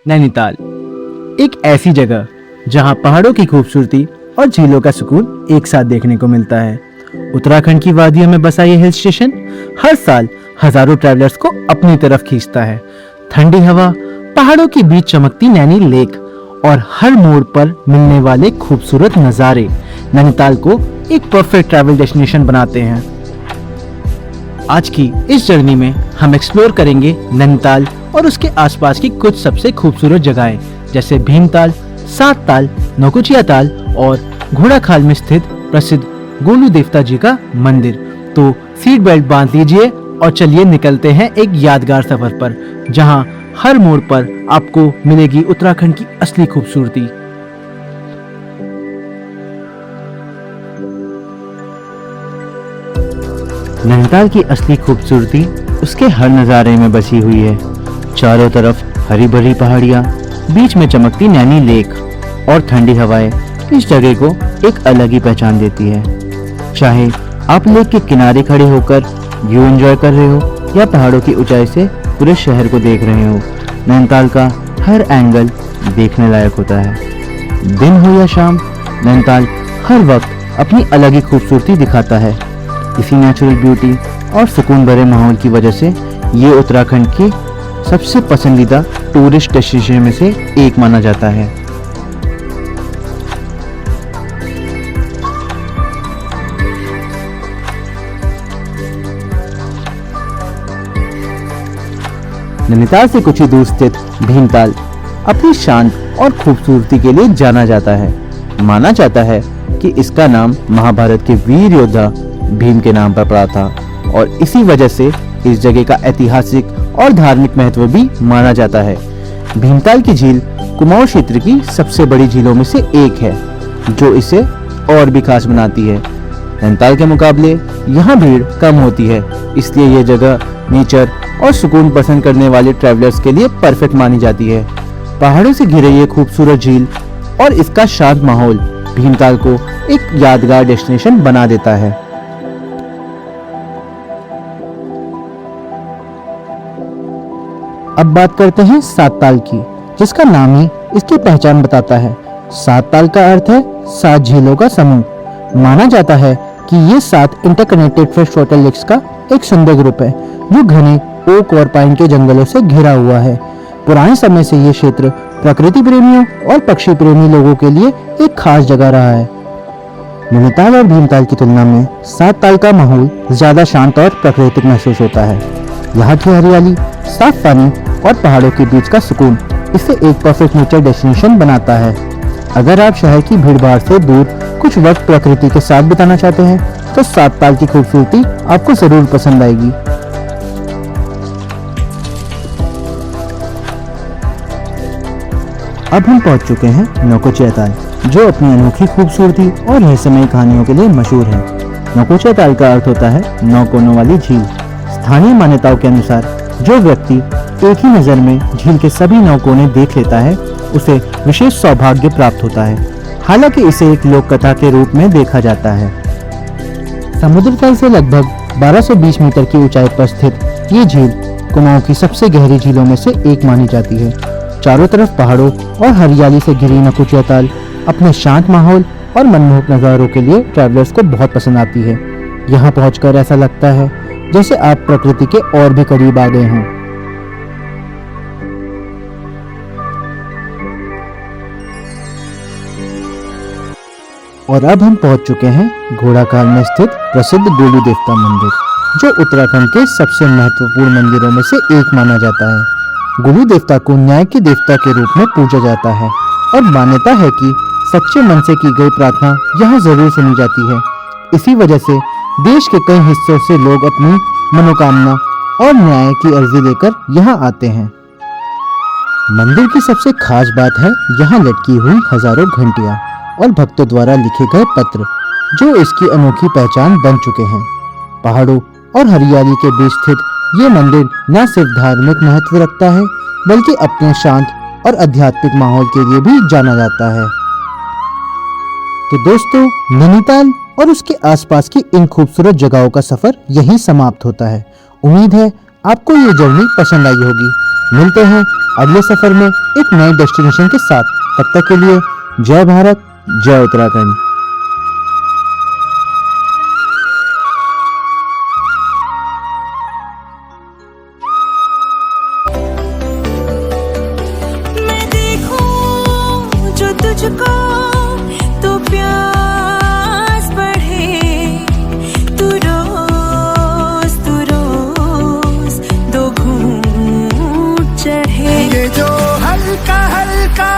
नैनीताल एक ऐसी जगह जहां पहाड़ों की खूबसूरती और झीलों का सुकून एक साथ देखने को मिलता है। उत्तराखंड की वादियों में बसा ये हिल स्टेशन हर साल हजारों ट्रैवलर्स को अपनी तरफ खींचता है। ठंडी हवा, पहाड़ों के बीच चमकती नैनी लेक और हर मोड़ पर मिलने वाले खूबसूरत नज़ारे नैनीताल को एक परफेक्ट ट्रैवल डेस्टिनेशन बनाते हैं। आज की इस जर्नी में हम एक्सप्लोर करेंगे नैनीताल और उसके आसपास की कुछ सबसे खूबसूरत जगहें जैसे भीमताल, सात ताल, नौकुचिया ताल और घोड़ाखाल में स्थित प्रसिद्ध गोलू देवता जी का मंदिर। तो सीट बेल्ट बांध लीजिए और चलिए निकलते हैं एक यादगार सफर पर, जहां हर मोड़ पर आपको मिलेगी उत्तराखंड की असली खूबसूरती। नैनीताल की असली खूबसूरती उसके हर नज़ारे में बसी हुई है। चारों तरफ हरी भरी पहाड़ियाँ, बीच में चमकती नैनी लेक और ठंडी हवाएं इस जगह को एक अलग ही पहचान देती है। चाहे आप लेक के किनारे खड़े होकर व्यू एंजॉय कर रहे हो या पहाड़ों की ऊंचाई से पूरे शहर को देख रहे हो, नैनीताल का हर एंगल देखने लायक होता है। दिन हो या शाम, नैनीताल हर वक्त अपनी अलग ही खूबसूरती दिखाता है। इसी नेचुरल ब्यूटी और सुकून भरे माहौल की वजह से ये उत्तराखंड की सबसे पसंदीदा टूरिस्ट डेस्टिनेशन में से एक माना जाता है। नैनीताल से कुछ ही दूर स्थित भीमताल अपनी शांत और खूबसूरती के लिए जाना जाता है। माना जाता है कि इसका नाम महाभारत के वीर योद्धा भीम के नाम पर पड़ा था और इसी वजह से इस जगह का ऐतिहासिक और धार्मिक महत्व भी माना जाता है। भीमताल की झील कुमाऊं क्षेत्र की सबसे बड़ी झीलों में से एक है, जो इसे और भी खास बनाती है। नैनीताल के मुकाबले यहाँ भीड़ कम होती है, इसलिए ये जगह नेचर और सुकून पसंद करने वाले ट्रैवलर्स के लिए परफेक्ट मानी जाती है। पहाड़ों से घिरे ये खूबसूरत झील और इसका शांत माहौल भीमताल को एक यादगार डेस्टिनेशन बना देता है। अब बात करते हैं सात ताल की, जिसका नाम ही इसकी पहचान बताता है। सात ताल का अर्थ है सात झीलों का समूह। माना जाता है कि ये सात इंटरकनेक्टेड फ्रेश वाटर लेक्स का एक सुंदर ग्रुप है, जो घने ओक और पाइन के जंगलों से घिरा हुआ है। पुराने समय से ये क्षेत्र प्रकृति प्रेमियों और पक्षी प्रेमी लोगों के लिए एक खास जगह रहा है। नैनीताल और भीमताल की तुलना में सात ताल का माहौल ज्यादा शांत और प्राकृतिक महसूस होता है। यहाँ की हरियाली, साफ पानी और पहाड़ों के बीच का सुकून इसे एक परफेक्ट नेचर डेस्टिनेशन बनाता है। अगर आप शहर की भीड़-भाड़ से दूर कुछ वक्त प्रकृति के साथ बिताना चाहते हैं तो सात ताल की खूबसूरती आपको जरूर पसंद आएगी। अब हम पहुंच चुके हैं नौकुचिया ताल, जो अपनी अनोखी खूबसूरती और रहस्यमयी कहानियों के लिए मशहूर है। नौकुचिया ताल का अर्थ होता है नौ कोनों वाली झील। स्थानीय मान्यताओं के अनुसार जो व्यक्ति एक ही नज़र में झील के सभी नौ कोने देख लेता है, उसे विशेष सौभाग्य प्राप्त होता है। हालांकि इसे एक लोक कथा के रूप में देखा जाता है। समुद्र तल से लगभग 1220 मीटर की ऊंचाई पर स्थित ये झील कुमाऊं की सबसे गहरी झीलों में से एक मानी जाती है। चारों तरफ पहाड़ों और हरियाली से घिरी नौकुचिया ताल अपने शांत माहौल और मनमोहक नज़ारों के लिए ट्रैवलर्स को बहुत पसंद आती है। यहाँ पहुंचकर ऐसा लगता है जैसे आप प्रकृति के और भी करीब आ गए हों। और अब हम पहुंच चुके हैं घोड़ाखाल में स्थित प्रसिद्ध गोलू देवता मंदिर, जो उत्तराखंड के सबसे महत्वपूर्ण मंदिरों में से एक माना जाता है। गोलू देवता को न्याय के देवता के रूप में पूजा जाता है और मान्यता है कि सच्चे मन से की गई प्रार्थना यहाँ जरूर सुनी जाती है। इसी वजह से देश के कई हिस्सों से लोग अपनी मनोकामना और न्याय की अर्जी लेकर यहाँ आते हैं। मंदिर की सबसे खास बात है यहाँ लटकी हुई हजारों घंटियाँ और भक्तों द्वारा लिखे गए पत्र, जो इसकी अनोखी पहचान बन चुके हैं। पहाड़ों और हरियाली के बीच स्थित ये मंदिर न सिर्फ धार्मिक महत्व रखता है, बल्कि अपने शांत और आध्यात्मिक माहौल के लिए भी जाना जाता है। तो दोस्तों, नैनीताल और उसके आसपास की इन खूबसूरत जगहों का सफर यहीं समाप्त होता है। उम्मीद है आपको ये जर्नी पसंद आई होगी। मिलते हैं अगले सफर में एक नए डेस्टिनेशन के साथ। तब तक के लिए जय भारत, जय उत्तराखंड। मैं देखूं जो तुझको तो प्यास बढ़े, तू रोज दो घूंट चढ़े। ये जो हल्का हल्का